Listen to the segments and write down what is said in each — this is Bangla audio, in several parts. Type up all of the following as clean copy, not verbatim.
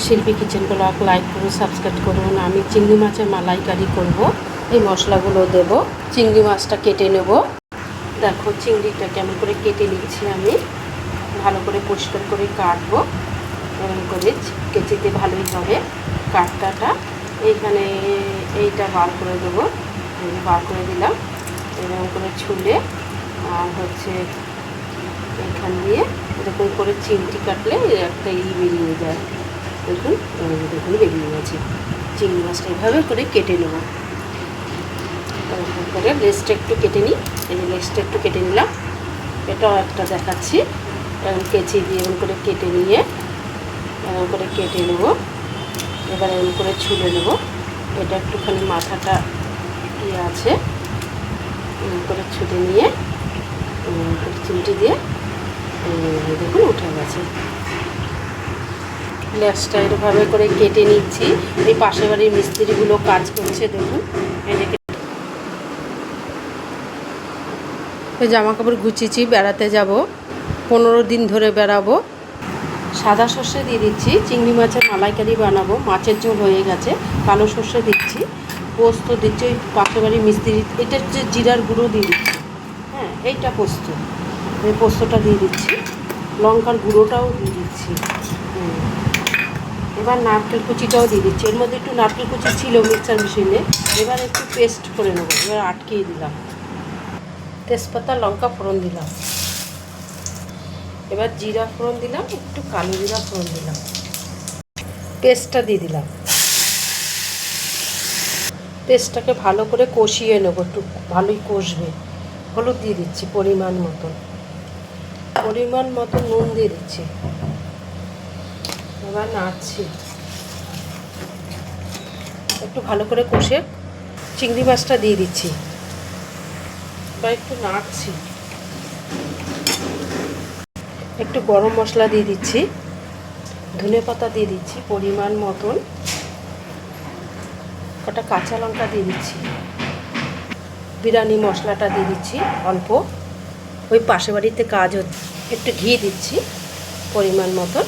শিল্পী কিচেন ব্লগ লাইক করুন, সাবস্ক্রাইব করুন। আমি চিংড়ি মাছের মালাইকারি করব। এই মশলাগুলো দেব। চিংড়ি মাছটা কেটে নেব। দেখো চিংড়িটা কেমন করে কেটে নিচ্ছি আমি। ভালো করে পরিষ্কার করে কাটবো। এরকম করে কেচিতে ভালোই হবে কাটটাটা। এইখানে এইটা বার করে দেবো। বার করে দিলাম। এরকম করে ছুলে আর হচ্ছে এখান দিয়ে এরকম করে চিমটি কাটলে একটা বেরিয়ে যায়। দেখুন দেখুন বেরিয়ে গেছে। চিংড়ি মাছটা এভাবে করে কেটে নেব। এরকম করে লেজটা একটু কেটে নিই। এই যে লেজটা একটু কেটে নিলাম। এটাও একটা দেখাচ্ছি। এরকম কেচি দিয়ে এরকম করে কেটে নিয়ে এরকম করে কেটে নেব। এবার এরকম করে ছুলে নেব। এটা একটুখানি মাথাটা ইয়ে আছে, এরকম করে ছুলে নিয়ে চিমটি দিয়ে দেখুন উঠে গেছে। লেজটা এরভাবে করে কেটে নিচ্ছি। এই পাশের বাড়ির মিস্ত্রিগুলো কাজ করছে দেখুন। এই জামা কাপড় গুছিয়েছি, বেড়াতে যাব, 15 দিন ধরে বেড়াবো। সাদা সর্ষে দিয়ে দিচ্ছি, চিংড়ি মাছের মালাইকারি বানাবো। মাছের ঝোল হয়ে গেছে। কালো সর্ষে দিচ্ছি, পোস্ত দিচ্ছি। ওই পাশের বাড়ির মিস্ত্রি এটা হচ্ছে জিরার গুঁড়ো দিয়ে দিচ্ছি। হ্যাঁ, এইটা পোস্ত, এই পোস্তটা দিয়ে দিচ্ছি। লঙ্কার গুঁড়োটাও দিয়ে দিচ্ছি। এবার নারকেল কুচিটাও দিয়ে দিচ্ছি। এর মধ্যে একটু নারকেল কুচি ছিল মিক্সার মেশিনে, এবার একটু পেস্ট করে নেবো। এবার আটকিয়ে দিলাম। তেজপাতা লঙ্কা ফোড়ন দিলাম। এবার জিরা ফোড়ন দিলাম, একটু কালো জিরা ফোড়ন দিলাম। পেস্টটা দিয়ে দিলাম। পেস্টটাকে ভালো করে কষিয়ে নেবো, একটু ভালোই কষবে। হলুদ দিয়ে দিচ্ছি পরিমাণ মতন নুন দিয়ে দিচ্ছি। এবার নাড়ছি, একটু ভালো করে কষে চিংড়ি মাছটা দিয়ে দিচ্ছি। এবার একটু নাড়ছি। একটু গরম মশলা দিয়ে দিচ্ছি, ধনে পাতা দিয়ে দিচ্ছি পরিমাণ মতন, কটা কাঁচা লঙ্কা দিয়ে দিচ্ছি, বিরিয়ানি মশলাটা দিয়ে দিচ্ছি অল্প। ওই পাশে বাড়িতে কাজ হচ্ছে, একটু ঘি দিচ্ছি পরিমাণ মতন।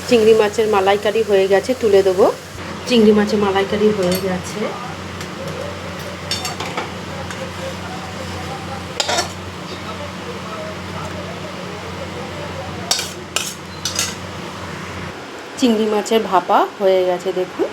চিংড়ি মাছের মালাইকারি হয়ে গেছে, তুলে দেবো। চিংড়ি মাছের মালাইকারি হয়ে গেছে। চিংড়ি মাছের ভাপা হয়ে গেছে দেখুন।